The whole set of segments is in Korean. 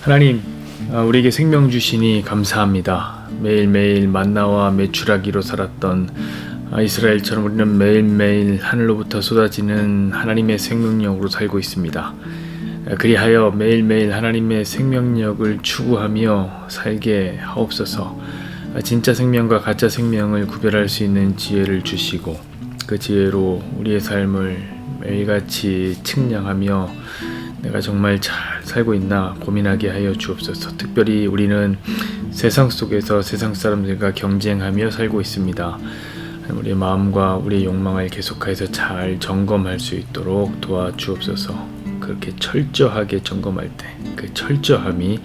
하나님, 우리에게 생명 주시니 감사합니다. 매일매일 만나와 메추라기로 살았던 이스라엘처럼 우리는 매일매일 하늘로부터 쏟아지는 하나님의 생명력으로 살고 있습니다. 그리하여 매일매일 하나님의 생명력을 추구하며 살게 하옵소서. 진짜 생명과 가짜 생명을 구별할 수 있는 지혜를 주시고 그 지혜로 우리의 삶을 매일같이 측량하며 내가 정말 잘 살고 있나 고민하게 하여 주옵소서. 특별히 우리는 세상 속에서 세상 사람들과 경쟁하며 살고 있습니다. 우리의 마음과 우리의 욕망을 계속해서 잘 점검할 수 있도록 도와주옵소서. 그렇게 철저하게 점검할 때 그 철저함이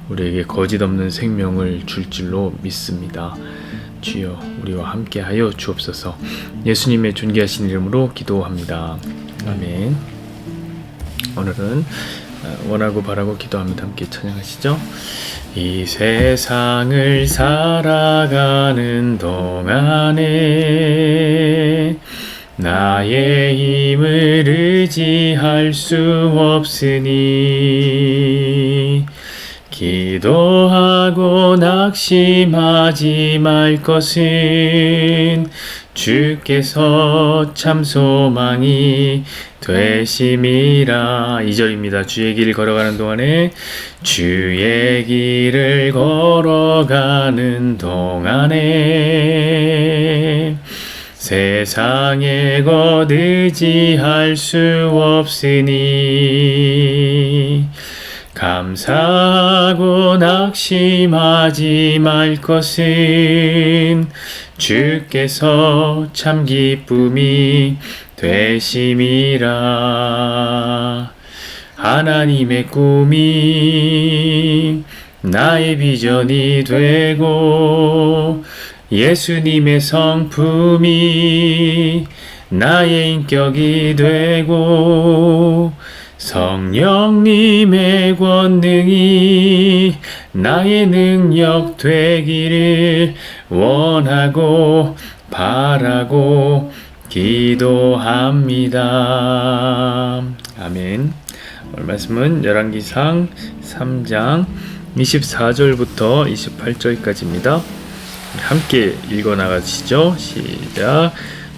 우리에게 거짓 없는 생명을 줄 줄로 믿습니다. 주여 우리와 함께 하여 주옵소서. 예수님의 존귀하신 이름으로 기도합니다. 아멘. 오늘은 원하고 바라고 기도합니다. 함께 찬양하시죠. 이 세상을 살아가는 동안에 나의 힘을 의지할 수 없으니 기도하고 낙심하지 말 것은 주께서 참 소망이 되심이라. 2절입니다. 주의 길 걸어가는 동안에 주의 길을 걸어가는 동안에 세상에 곧 의지할 수 없으니 감사하고 낙심하지 말 것은 주께서 참 기쁨이 되심이라. 하나님의 꿈이 나의 비전이 되고 예수님의 성품이 나의 인격이 되고 성령님의 권능이 나의 능력 되기를 원하고 바라고 기도합니다. 아멘. 오늘 말씀은 열왕기상 3장 24절부터 28절까지입니다. 함께 읽어 나가시죠. 시작.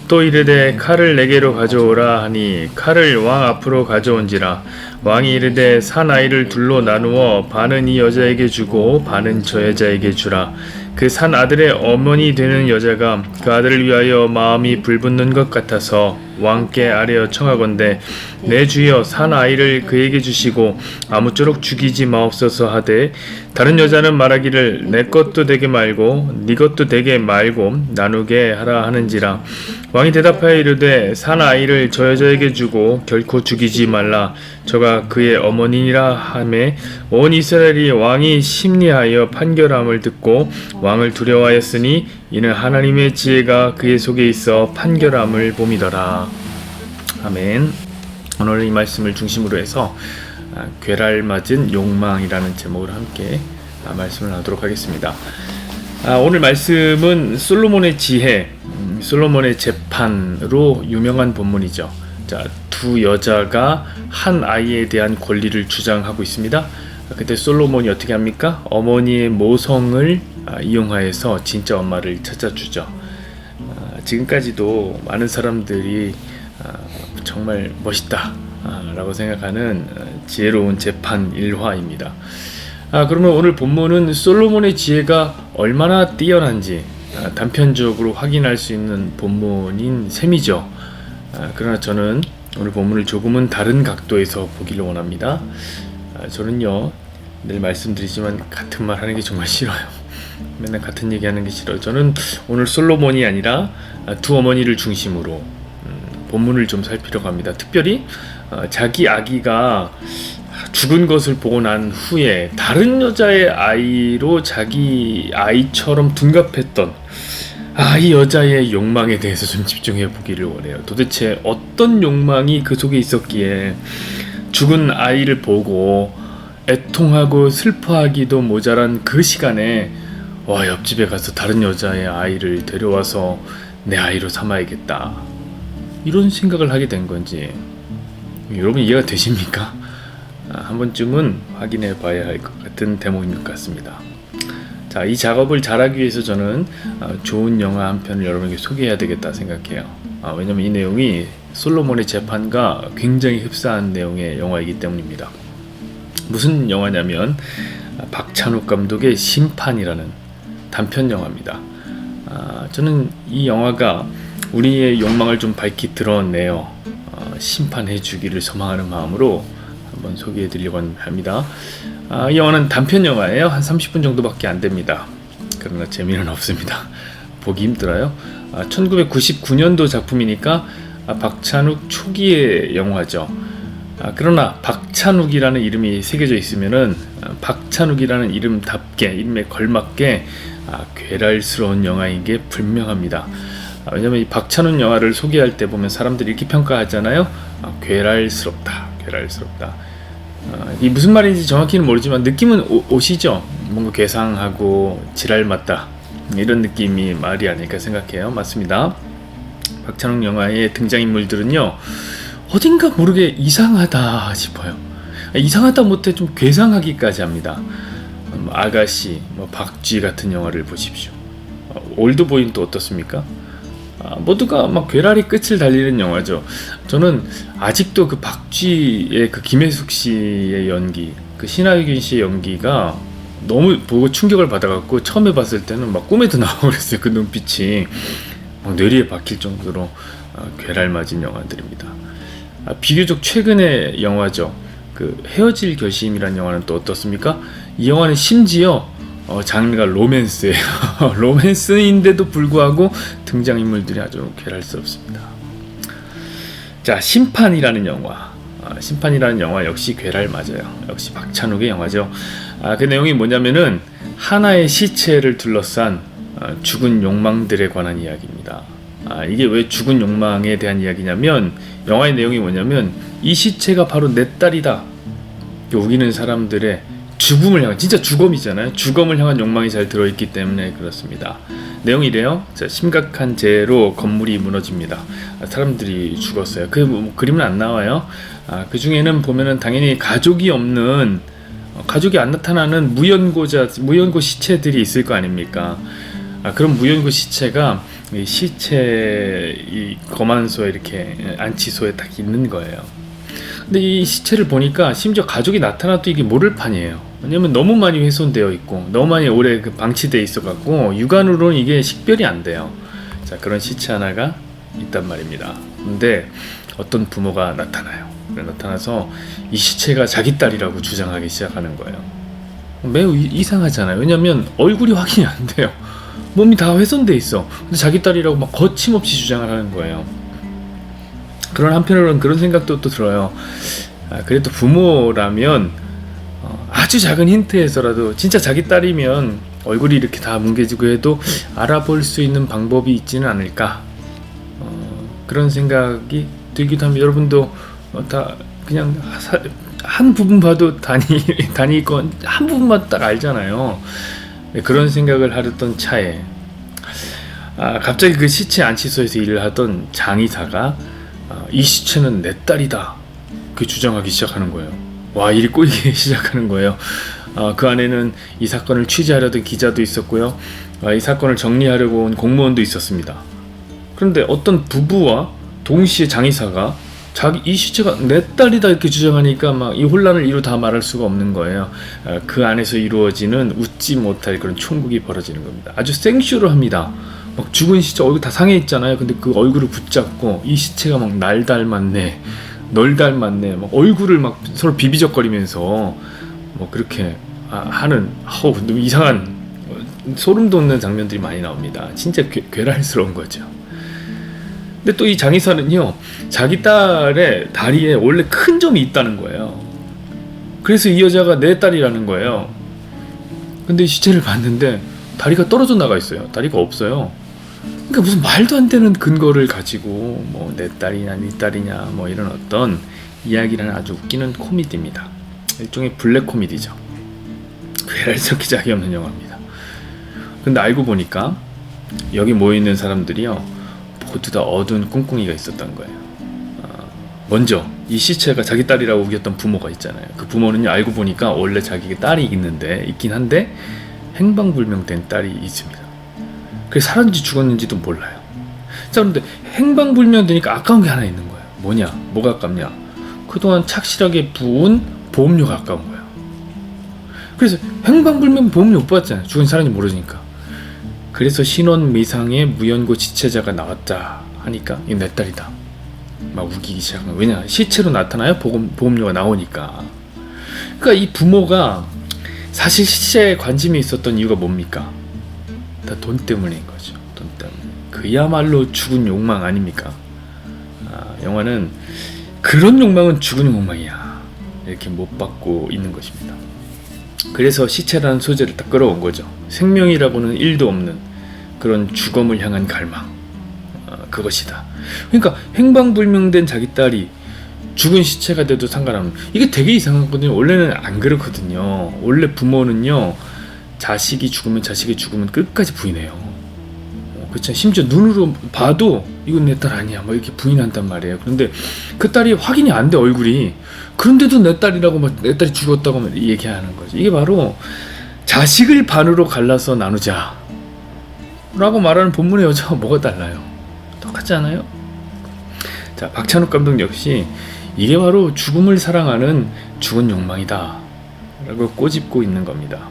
또 이르되 칼을 내게로 가져오라 하니 칼을 왕 앞으로 가져온지라. 왕이 이르되 산 아이를 둘로 나누어 반은 이 여자에게 주고 반은 저 여자에게 주라. 그 산 아들의 어머니 되는 여자가 그 아들을 위하여 마음이 불붙는 것 같아서 왕께 아뢰어 청하건대 내 주여 산 아이를 그에게 주시고 아무쪼록 죽이지 마옵소서 하되 다른 여자는 말하기를 내 것도 되게 말고 네 것도 되게 말고 나누게 하라 하는지라. 왕이 대답하여 이르되 산 아이를 저 여자에게 주고 결코 죽이지 말라. 저가 그의 어머니라 하매 온 이스라엘이 왕이 심리하여 판결함을 듣고 왕을 두려워하였으니 이는 하나님의 지혜가 그의 속에 있어 판결함을 봄이더라. 아멘. 오늘 이 말씀을 중심으로 해서 괴랄맞은 욕망이라는 제목으로 함께 말씀을 하도록 하겠습니다. 오늘 말씀은 솔로몬의 지혜, 솔로몬의 재판으로 유명한 본문이죠. 자, 두 여자가 한 아이에 대한 권리를 주장하고 있습니다. 그때 솔로몬이 어떻게 합니까? 어머니의 모성을 이용하여서 진짜 엄마를 찾아주죠. 지금까지도 많은 사람들이 정말 멋있다 라고 생각하는 지혜로운 재판 일화입니다. 그러면 오늘 본문은 솔로몬의 지혜가 얼마나 뛰어난지 단편적으로 확인할 수 있는 본문인 셈이죠. 그러나 저는 오늘 본문을 조금은 다른 각도에서 보기를 원합니다. 저는요 늘 말씀드리지만 같은 말 하는 게 정말 싫어요. 맨날 같은 얘기 하는 게 싫어요. 저는 오늘 솔로몬이 아니라 두 어머니를 중심으로 본문을 좀 살피려고 합니다. 특별히 자기 아기가 죽은 것을 보고 난 후에 다른 여자의 아이로 자기 아이처럼 둔갑했던 이 여자의 욕망에 대해서 좀 집중해 보기를 원해요. 도대체 어떤 욕망이 그 속에 있었기에 죽은 아이를 보고 애통하고 슬퍼하기도 모자란 그 시간에 옆집에 가서 다른 여자의 아이를 데려와서 내 아이로 삼아야겠다 이런 생각을 하게 된 건지 여러분 이해가 되십니까? 한 번쯤은 확인해 봐야 할 것 같은 대목인 것 같습니다. 자, 이 작업을 잘하기 위해서 저는 좋은 영화 한 편을 여러분에게 소개해야 되겠다 생각해요. 왜냐면 이 내용이 솔로몬의 재판과 굉장히 흡사한 내용의 영화이기 때문입니다. 무슨 영화냐면 박찬욱 감독의 심판이라는 단편 영화입니다. 저는 이 영화가 우리의 욕망을 좀 밝히 드러내어 심판해 주기를 소망하는 마음으로 한번 소개해 드리려고 합니다. 이 영화는 단편 영화예요. 한 30분 정도밖에 안 됩니다. 그러나 재미는 없습니다. 보기 힘들어요. 1999년도 작품이니까 박찬욱 초기의 영화죠. 그러나 박찬욱이라는 이름이 새겨져 있으면은 박찬욱이라는 이름답게, 이름에 걸맞게 괴랄스러운 영화인 게 분명합니다. 왜냐면 이 박찬욱 영화를 소개할 때 보면 사람들이 이렇게 평가하잖아요. 괴랄스럽다. 이 무슨 말인지 정확히는 모르지만 느낌은 오시죠? 뭔가 괴상하고 지랄 맞다, 이런 느낌이 말이 아닐까 생각해요. 맞습니다. 박찬욱 영화의 등장인물들은요, 어딘가 모르게 이상하다 싶어요. 이상하다 못해 좀 괴상하기까지 합니다. 아가씨, 박쥐 같은 영화를 보십시오. 올드보이는 또 어떻습니까? 모두가 막 괴랄이 끝을 달리는 영화죠. 저는 아직도 그 박쥐의 그 김혜숙 씨의 연기, 그 신하균 씨의 연기가 너무 보고 충격을 받아갖고 처음에 봤을 때는 막 꿈에도 나오고 그랬어요. 그 눈빛이 막 뇌리에 박힐 정도로 괴랄 맞은 영화들입니다. 비교적 최근의 영화죠. 그 헤어질 결심이라는 영화는 또 어떻습니까? 이 영화는 심지어 장르가 로맨스예요. 로맨스인데도 불구하고 등장인물들이 아주 괴랄스럽습니다. 자, 심판이라는 영화. 심판이라는 영화 역시 괴랄 맞아요. 역시 박찬욱의 영화죠. 그 내용이 뭐냐면은 하나의 시체를 둘러싼 죽은 욕망들에 관한 이야기입니다. 이게 왜 죽은 욕망에 대한 이야기냐면, 영화의 내용이 뭐냐면 이 시체가 바로 내 딸이다, 우기는 사람들의 죽음을 향한, 진짜 죽음이잖아요. 죽음을 향한 욕망이 잘 들어있기 때문에 그렇습니다. 내용이 이래요. 자, 심각한 재해로 건물이 무너집니다. 사람들이 죽었어요. 그 그림은 안 나와요. 그 중에는 보면은 당연히 가족이 없는, 가족이 안 나타나는 무연고 시체들이 있을 거 아닙니까? 그런 무연고 시체가 이 시체 이 거만소에, 이렇게 안치소에 딱 있는 거예요. 근데 이 시체를 보니까 심지어 가족이 나타나도 이게 모를 판이에요. 왜냐면 너무 많이 훼손되어 있고 너무 많이 오래 방치되어 있어 갖고 육안으로는 이게 식별이 안 돼요. 자, 그런 시체 하나가 있단 말입니다. 근데 어떤 부모가 나타나서 이 시체가 자기 딸이라고 주장하기 시작하는 거예요. 매우 이상하잖아요. 왜냐면 얼굴이 확인이 안 돼요. 몸이 다 훼손돼 있어. 근데 자기 딸이라고 막 거침없이 주장을 하는 거예요. 그런 한편으로는 그런 생각도 또 들어요. 그래도 부모라면 아주 작은 힌트에서라도 진짜 자기 딸이면 얼굴이 이렇게 다 뭉개지고 해도 알아볼 수 있는 방법이 있지는 않을까, 그런 생각이 들기도 합니다. 여러분도 다 그냥 한 부분 봐도 단위 건 한 부분만 딱 알잖아요. 그런 생각을 하던 차에 갑자기 그 시체 안치소에서 일을 하던 장의사가 이 시체는 내 딸이다, 그 주장하기 시작하는 거예요. 와, 일이 꼬이기 시작하는 거예요. 그 안에는 이 사건을 취재하려던 기자도 있었고요. 이 사건을 정리하려고 온 공무원도 있었습니다. 그런데 어떤 부부와 동시에 장의사가 이 시체가 내 딸이다 이렇게 주장하니까 막 이 혼란을 이루 다 말할 수가 없는 거예요. 그 안에서 이루어지는 웃지 못할 그런 총극이 벌어지는 겁니다. 아주 생쇼를 합니다. 막 죽은 시체 얼굴 다 상해 있잖아요. 근데 그 얼굴을 붙잡고 이 시체가 막 날 닮았네, 널 닮았네, 막 얼굴을 막 서로 비비적거리면서 뭐 그렇게 하는 너무 이상한 소름 돋는 장면들이 많이 나옵니다. 진짜 괴랄스러운 거죠. 근데 또 이 장의사는요, 자기 딸의 다리에 원래 큰 점이 있다는 거예요. 그래서 이 여자가 내 딸이라는 거예요. 근데 이 시체를 봤는데 다리가 떨어져 나가 있어요. 다리가 없어요. 그러니까 무슨 말도 안 되는 근거를 가지고 뭐 내 딸이냐 네 딸이냐 뭐 이런 어떤 이야기라는 아주 웃기는 코미디입니다. 일종의 블랙 코미디죠. 괴랄스럽게 짝이 없는 영화입니다. 근데 알고 보니까 여기 모여있는 사람들이요, 모두 다 어두운 꿍꿍이가 있었던 거예요. 먼저 이 시체가 자기 딸이라고 우겼던 부모가 있잖아요. 그 부모는요, 알고 보니까 원래 자기가 딸이 있긴 한데 행방불명된 딸이 있습니다. 그래서 살았는지 죽었는지도 몰라요. 자, 그런데 행방불명되니까 아까운 게 하나 있는 거예요. 뭐냐? 뭐가 아깝냐? 그동안 착실하게 부은 보험료가 아까운 거예요. 그래서 행방불명 보험료 못 받았잖아요. 죽은지 살았는지 모르니까. 그래서 신원 미상의 무연고 지체자가 나왔다 하니까 이거 내 딸이다 막 우기기 시작한 거예요. 왜냐? 시체로 나타나야 보험료가 나오니까. 그러니까 이 부모가 사실 시체에 관심이 있었던 이유가 뭡니까? 다 돈 때문인 거죠. 돈 때문에. 그야말로 죽은 욕망 아닙니까? 영화는 그런 욕망은 죽은 욕망이야 이렇게 못 받고 있는 것입니다. 그래서 시체라는 소재를 딱 끌어온 거죠. 생명이라고는 1도 없는 그런 죽음을 향한 갈망, 그것이다. 그러니까 행방불명된 자기 딸이 죽은 시체가 돼도 상관없는, 이게 되게 이상하거든요. 원래는 안 그렇거든요. 원래 부모는요, 자식이 죽으면 끝까지 부인해요. 그렇죠. 심지어 눈으로 봐도 이건 내 딸 아니야 뭐 이렇게 부인한단 말이에요. 그런데 그 딸이 확인이 안 돼, 얼굴이. 그런데도 내 딸이라고 막, 내 딸이 죽었다고 막 얘기하는 거죠. 이게 바로 자식을 반으로 갈라서 나누자 라고 말하는 본문의 여자와 뭐가 달라요? 똑같지 않아요? 자, 박찬욱 감독 역시 이게 바로 죽음을 사랑하는 죽은 욕망이다 라고 꼬집고 있는 겁니다.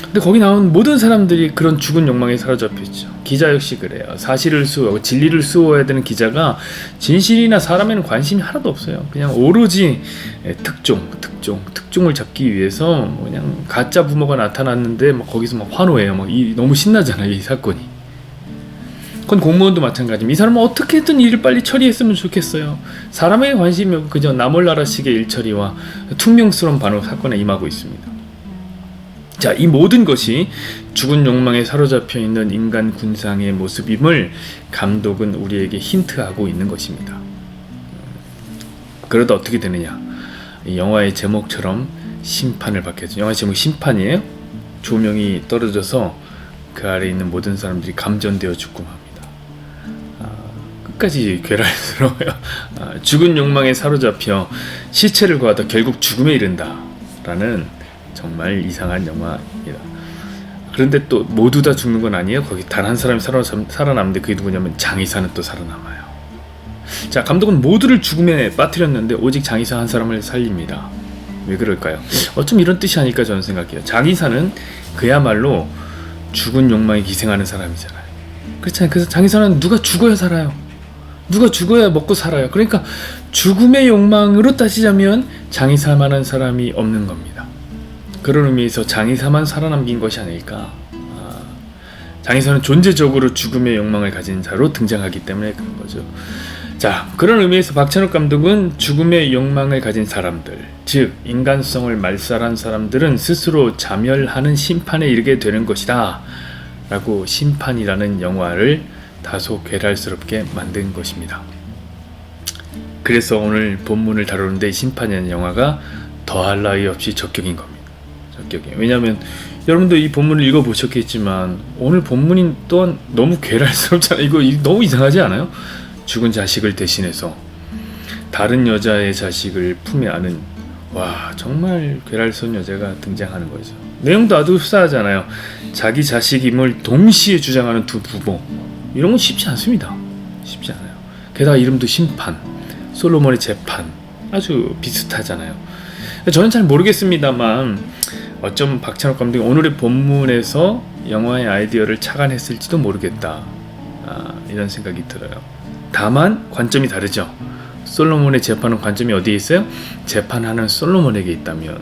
근데 거기 나온 모든 사람들이 그런 죽은 욕망에 사로잡혀 있죠. 기자 역시 그래요. 사실을 수호하고 진리를 수호해야 되는 기자가 진실이나 사람에는 관심이 하나도 없어요. 그냥 오로지 특종을 잡기 위해서 그냥 가짜 부모가 나타났는데 막 거기서 막 환호해요. 너무 신나잖아요, 이 사건이. 그건 공무원도 마찬가지입니다. 이 사람은 어떻게든 일을 빨리 처리했으면 좋겠어요. 사람에게 관심이 없고 그저 나몰라라식의 일처리와 퉁명스러운 반응 사건에 임하고 있습니다. 자, 이 모든 것이 죽은 욕망에 사로잡혀 있는 인간 군상의 모습임을 감독은 우리에게 힌트하고 있는 것입니다. 그러다 어떻게 되느냐? 이 영화의 제목처럼 심판을 받게 되죠. 영화 제목 심판이에요. 조명이 떨어져서 그 아래에 있는 모든 사람들이 감전되어 죽고 맙니다. 끝까지 괴랄스러워요. 죽은 욕망에 사로잡혀 시체를 구하다 결국 죽음에 이른다 라는 정말 이상한 영화입니다. 그런데 또 모두 다 죽는 건 아니에요. 거기 단 한 사람이 살아남는데 그게 누구냐면 장의사는 또 살아남아요. 자, 감독은 모두를 죽음에 빠뜨렸는데 오직 장의사 한 사람을 살립니다. 왜 그럴까요? 어쩜 이런 뜻이 아닐까 저는 생각해요. 장의사는 그야말로 죽은 욕망에 기생하는 사람이잖아요. 그렇잖아요. 그래서 장의사는 누가 죽어야 살아요. 누가 죽어야 먹고 살아요. 그러니까 죽음의 욕망으로 따지자면 장의사만한 사람이 없는 겁니다. 그런 의미에서 장의사만 살아남긴 것이 아닐까. 장의사는 존재적으로 죽음의 욕망을 가진 자로 등장하기 때문에 그런 거죠. 자, 그런 의미에서 박찬욱 감독은 죽음의 욕망을 가진 사람들, 즉 인간성을 말살한 사람들은 스스로 자멸하는 심판에 이르게 되는 것이다 라고 심판이라는 영화를 다소 괴랄스럽게 만든 것입니다. 그래서 오늘 본문을 다루는데 심판이라는 영화가 더할 나위 없이 적격인 겁니다. 왜냐하면 여러분도 이 본문을 읽어보셨겠지만 오늘 본문이 또한 너무 괴랄스럽잖아요. 이거 너무 이상하지 않아요? 죽은 자식을 대신해서 다른 여자의 자식을 품에 안은, 와, 정말 괴랄스러운 여자가 등장하는 거죠. 내용도 아주 흡사하잖아요. 자기 자식임을 동시에 주장하는 두 부부, 이런 건 쉽지 않습니다. 쉽지 않아요. 게다가 이름도 심판, 솔로몬의 재판, 아주 비슷하잖아요. 저는 잘 모르겠습니다만 어쩜 박찬욱 감독이 오늘의 본문에서 영화의 아이디어를 착안했을지도 모르겠다, 이런 생각이 들어요. 다만 관점이 다르죠. 솔로몬의 재판은 관점이 어디에 있어요? 재판하는 솔로몬에게 있다면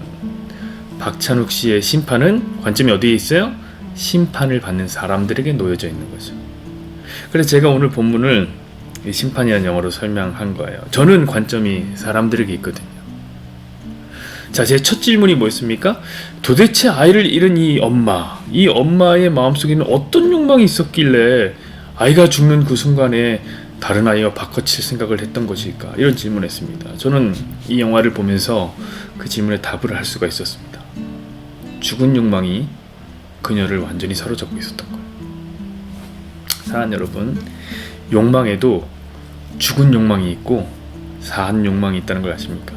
박찬욱 씨의 심판은 관점이 어디에 있어요? 심판을 받는 사람들에게 놓여져 있는 거죠. 그래서 제가 오늘 본문을 심판이라는 영어로 설명한 거예요. 저는 관점이 사람들에게 있거든요. 자, 제 첫 질문이 뭐였습니까? 도대체 아이를 잃은 이 엄마의 마음속에는 어떤 욕망이 있었길래 아이가 죽는 그 순간에 다른 아이와 바꿔칠 생각을 했던 것일까? 이런 질문을 했습니다. 저는 이 영화를 보면서 그 질문에 답을 할 수가 있었습니다. 죽은 욕망이 그녀를 완전히 사로잡고 있었던 거예요. 사랑하는 여러분, 욕망에도 죽은 욕망이 있고 사한 욕망이 있다는 걸 아십니까?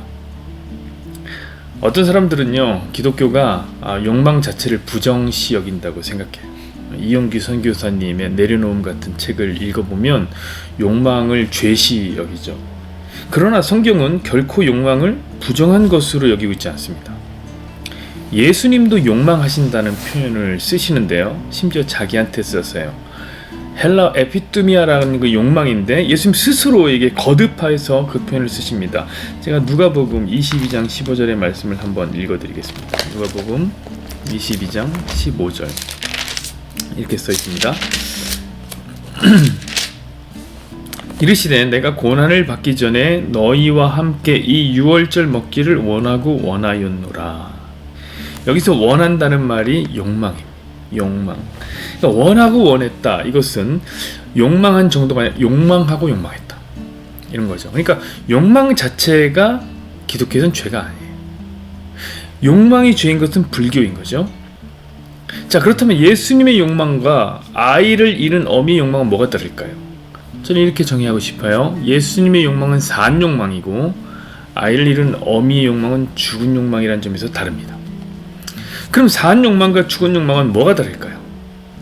어떤 사람들은요, 기독교가 욕망 자체를 부정시 여긴다고 생각해요. 이용규 선교사님의 내려놓음 같은 책을 읽어보면 욕망을 죄시 여기죠. 그러나 성경은 결코 욕망을 부정한 것으로 여기고 있지 않습니다. 예수님도 욕망하신다는 표현을 쓰시는데요, 심지어 자기한테 썼어요. 헬라 에피투미아라는 그 욕망인데 예수님 스스로에게 거듭하여서 그 표현을 쓰십니다. 제가 누가복음 22장 15절의 말씀을 한번 읽어드리겠습니다. 누가복음 22장 15절 이렇게 써 있습니다. 이르시되 내가 고난을 받기 전에 너희와 함께 이 유월절 먹기를 원하고 원하였노라. 여기서 원한다는 말이 욕망입니다. 욕망. 그러니까 원하고 원했다. 이것은 욕망한 정도가 아니라 욕망하고 욕망했다. 이런 거죠. 그러니까 욕망 자체가 기독교에서는 죄가 아니에요. 욕망이 죄인 것은 불교인 거죠. 자, 그렇다면 예수님의 욕망과 아이를 잃은 어미의 욕망은 뭐가 다를까요? 저는 이렇게 정의하고 싶어요. 예수님의 욕망은 산 욕망이고 아이를 잃은 어미의 욕망은 죽은 욕망이라는 점에서 다릅니다. 그럼 산 욕망과 죽은 욕망은 뭐가 다를까요?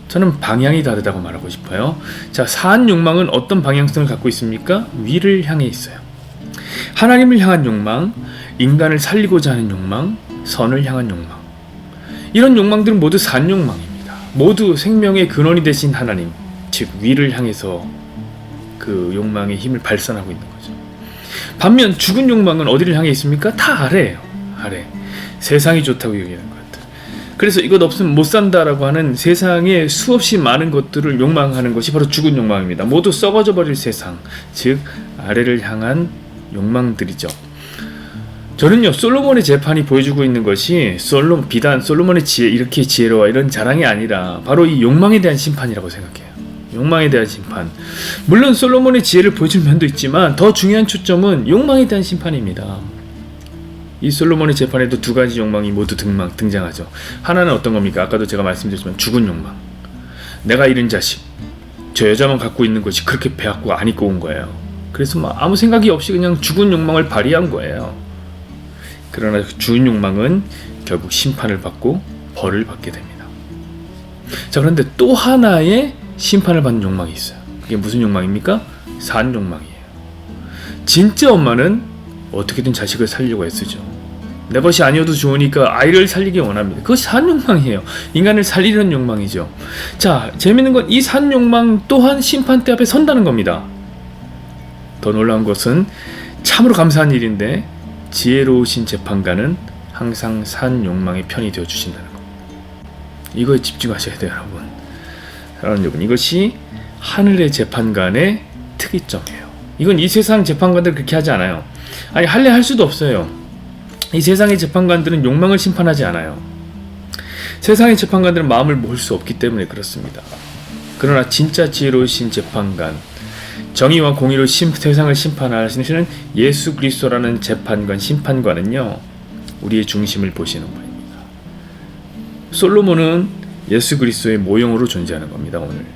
저는 방향이 다르다고 말하고 싶어요. 자, 산 욕망은 어떤 방향성을 갖고 있습니까? 위를 향해 있어요. 하나님을 향한 욕망, 인간을 살리고자 하는 욕망, 선을 향한 욕망. 이런 욕망들은 모두 산 욕망입니다. 모두 생명의 근원이 되신 하나님, 즉 위를 향해서 그 욕망의 힘을 발산하고 있는 거죠. 반면 죽은 욕망은 어디를 향해 있습니까? 다 아래예요. 아래. 세상이 좋다고 여기는 것들. 그래서 이것 없으면 못 산다라고 하는 세상에 수없이 많은 것들을 욕망하는 것이 바로 죽은 욕망입니다. 모두 썩어져 버릴 세상, 즉 아래를 향한 욕망들이죠. 저는요, 솔로몬의 재판이 보여주고 있는 것이 비단 솔로몬의 지혜, 이렇게 지혜로워 이런 자랑이 아니라 바로 이 욕망에 대한 심판이라고 생각해요. 욕망에 대한 심판. 물론 솔로몬의 지혜를 보여줄 면도 있지만 더 중요한 초점은 욕망에 대한 심판입니다. 이 솔로몬의 재판에도 두 가지 욕망이 모두 등장하죠. 하나는 어떤 겁니까? 아까도 제가 말씀드렸지만 죽은 욕망. 내가 잃은 자식, 저 여자만 갖고 있는 것이 그렇게 배웠고 안 입고 온 거예요. 그래서 아무 생각이 없이 그냥 죽은 욕망을 발휘한 거예요. 그러나 죽은 욕망은 결국 심판을 받고 벌을 받게 됩니다. 자, 그런데 또 하나의 심판을 받는 욕망이 있어요. 그게 무슨 욕망입니까? 산 욕망이에요. 진짜 엄마는 어떻게든 자식을 살리려고 애쓰죠. 내 것이 아니어도 좋으니까 아이를 살리기 원합니다. 그것이 산 욕망이에요. 인간을 살리려는 욕망이죠. 자, 재밌는 건 이 산 욕망 또한 심판대 앞에 선다는 겁니다. 더 놀라운 것은 참으로 감사한 일인데 지혜로우신 재판관은 항상 산 욕망의 편이 되어 주신다는 겁니다. 이거에 집중하셔야 돼요, 여러분. 사랑하는 여러분, 이것이 하늘의 재판관의 특이점이에요. 이건 이 세상 재판관들 그렇게 하지 않아요. 아니, 할래 할 수도 없어요. 이 세상의 재판관들은 욕망을 심판하지 않아요. 세상의 재판관들은 마음을 모을 수 없기 때문에 그렇습니다. 그러나 진짜 지혜로우신 재판관, 정의와 공의로 세상을 심판하시는 예수 그리스도라는 재판관, 심판관은요, 우리의 중심을 보시는 분입니다. 솔로몬은 예수 그리스도의 모형으로 존재하는 겁니다, 오늘.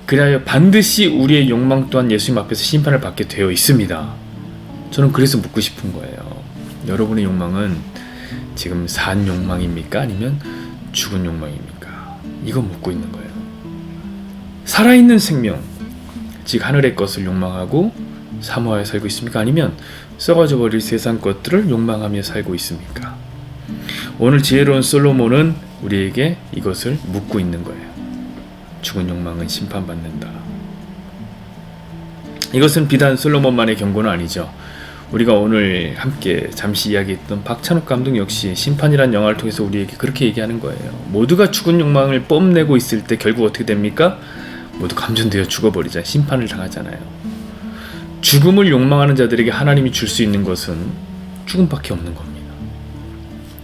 그래야 반드시 우리의 욕망 또한 예수님 앞에서 심판을 받게 되어 있습니다. 저는 그래서 묻고 싶은 거예요. 여러분의 욕망은 지금 산 욕망입니까? 아니면 죽은 욕망입니까? 이거 묻고 있는 거예요. 살아있는 생명, 즉 하늘의 것을 욕망하고 사모하여 살고 있습니까? 아니면 썩어져 버릴 세상 것들을 욕망하며 살고 있습니까? 오늘 지혜로운 솔로몬은 우리에게 이것을 묻고 있는 거예요. 죽은 욕망은 심판받는다. 이것은 비단 솔로몬만의 경고는 아니죠. 우리가 오늘 함께 잠시 이야기했던 박찬욱 감독 역시 심판이란 영화를 통해서 우리에게 그렇게 얘기하는 거예요. 모두가 죽은 욕망을 뽐내고 있을 때 결국 어떻게 됩니까? 모두 감전되어 죽어버리자. 심판을 당하잖아요. 죽음을 욕망하는 자들에게 하나님이 줄 수 있는 것은 죽음밖에 없는 겁니다.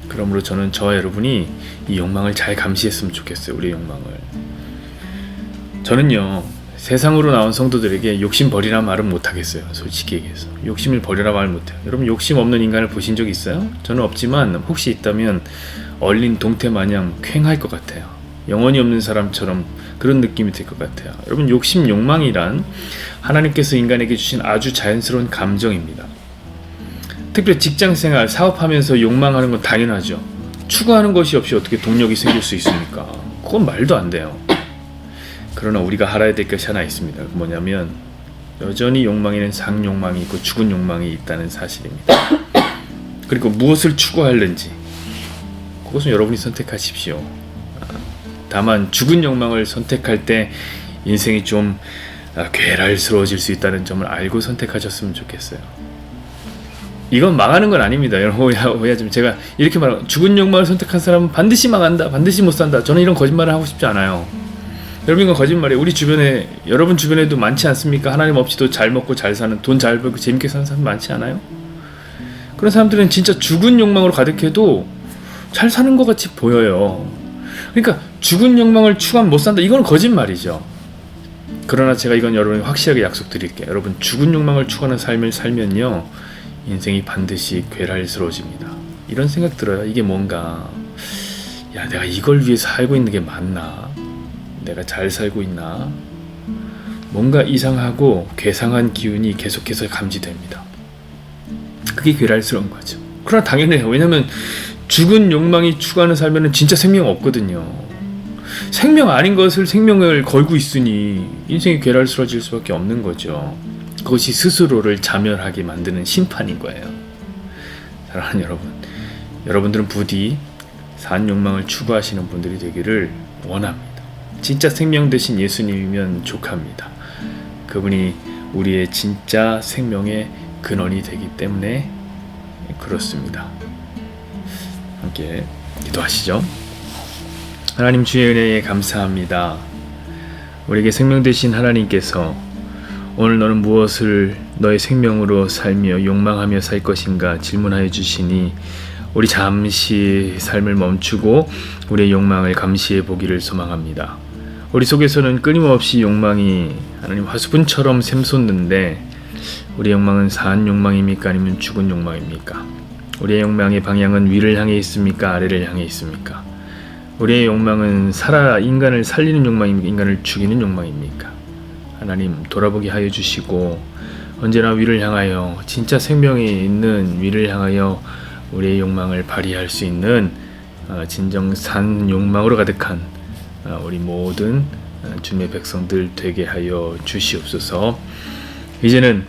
그러므로 저는 저와 여러분이 이 욕망을 잘 감시했으면 좋겠어요. 우리의 욕망을. 저는요, 세상으로 나온 성도들에게 욕심 버리라 말은 못하겠어요. 솔직히 얘기해서 욕심을 버리라 말 못해요. 여러분, 욕심 없는 인간을 보신 적 있어요? 저는 없지만 혹시 있다면 얼린 동태 마냥 쾌할 것 같아요. 영혼이 없는 사람처럼 그런 느낌이 들 것 같아요. 여러분, 욕심, 욕망이란 하나님께서 인간에게 주신 아주 자연스러운 감정입니다. 특별히 직장생활, 사업하면서 욕망하는 건 당연하죠. 추구하는 것이 없이 어떻게 동력이 생길 수 있습니까? 그건 말도 안 돼요. 그러나 우리가 알아야 될 것이 하나 있습니다. 뭐냐면 여전히 욕망에는 상욕망이 있고 죽은 욕망이 있다는 사실입니다. 그리고 무엇을 추구하는지 그것은 여러분이 선택하십시오. 다만 죽은 욕망을 선택할 때 인생이 좀 괴랄스러워질 수 있다는 점을 알고 선택하셨으면 좋겠어요. 이건 망하는 건 아닙니다. 여러분 오해하지 마. 제가 이렇게 말하고 죽은 욕망을 선택한 사람은 반드시 망한다, 반드시 못 산다, 저는 이런 거짓말을 하고 싶지 않아요. 여러분, 이건 거짓말이에요. 우리 주변에, 여러분 주변에도 많지 않습니까? 하나님 없이도 잘 먹고 잘 사는, 돈 잘 벌고 재밌게 사는 사람 많지 않아요? 그런 사람들은 진짜 죽은 욕망으로 가득해도 잘 사는 것 같이 보여요. 그러니까 죽은 욕망을 추구하면 못 산다, 이건 거짓말이죠. 그러나 제가 이건 여러분이 확실하게 약속드릴게요. 여러분, 죽은 욕망을 추구하는 삶을 살면요, 인생이 반드시 괴랄스러워집니다. 이런 생각 들어요. 이게 뭔가, 야, 내가 이걸 위해서 살고 있는 게 맞나? 내가 잘 살고 있나? 뭔가 이상하고 괴상한 기운이 계속해서 감지됩니다. 그게 괴랄스러운 거죠. 그러나 당연해요. 왜냐면 죽은 욕망이 추구하는 삶에는 진짜 생명 없거든요. 생명 아닌 것을 생명을 걸고 있으니 인생이 괴랄스러워질 수밖에 없는 거죠. 그것이 스스로를 자멸하게 만드는 심판인 거예요. 사랑하는 여러분, 여러분들은 부디 산 욕망을 추구하시는 분들이 되기를 원합니다. 진짜 생명 되신 예수님이면 족합니다. 그분이 우리의 진짜 생명의 근원이 되기 때문에 그렇습니다. 함께 기도하시죠. 하나님, 주의 은혜에 감사합니다. 우리에게 생명 되신 하나님께서 오늘 너는 무엇을 너의 생명으로 살며 욕망하며 살 것인가 질문하여 주시니 우리 잠시 삶을 멈추고 우리의 욕망을 감시해 보기를 소망합니다. 우리 속에서는 끊임없이 욕망이 하나님 화수분처럼 샘솟는데 우리의 욕망은 사한 욕망입니까? 아니면 죽은 욕망입니까? 우리의 욕망의 방향은 위를 향해 있습니까? 아래를 향해 있습니까? 우리의 욕망은 인간을 살리는 욕망입니까? 인간을 죽이는 욕망입니까? 하나님, 돌아보게 하여 주시고 언제나 위를 향하여, 진짜 생명이 있는 위를 향하여 우리의 욕망을 발휘할 수 있는 진정 산 욕망으로 가득한 우리 모든 주님의 백성들 되게 하여 주시옵소서. 이제는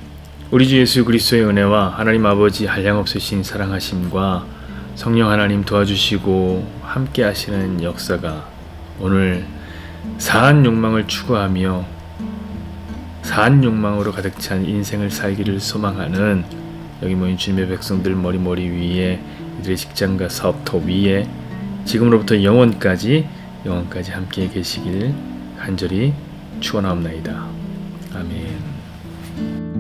우리 주 예수 그리스도의 은혜와 하나님 아버지 한량없으신 사랑하심과 성령 하나님 도와주시고 함께 하시는 역사가 오늘 사한 욕망을 추구하며 사한 욕망으로 가득 찬 인생을 살기를 소망하는 여기 모인 주님의 백성들 머리 위에, 이들의 직장과 사업터 위에 지금으로부터 영원까지 함께 계시길 간절히 축원하옵나이다. 아멘.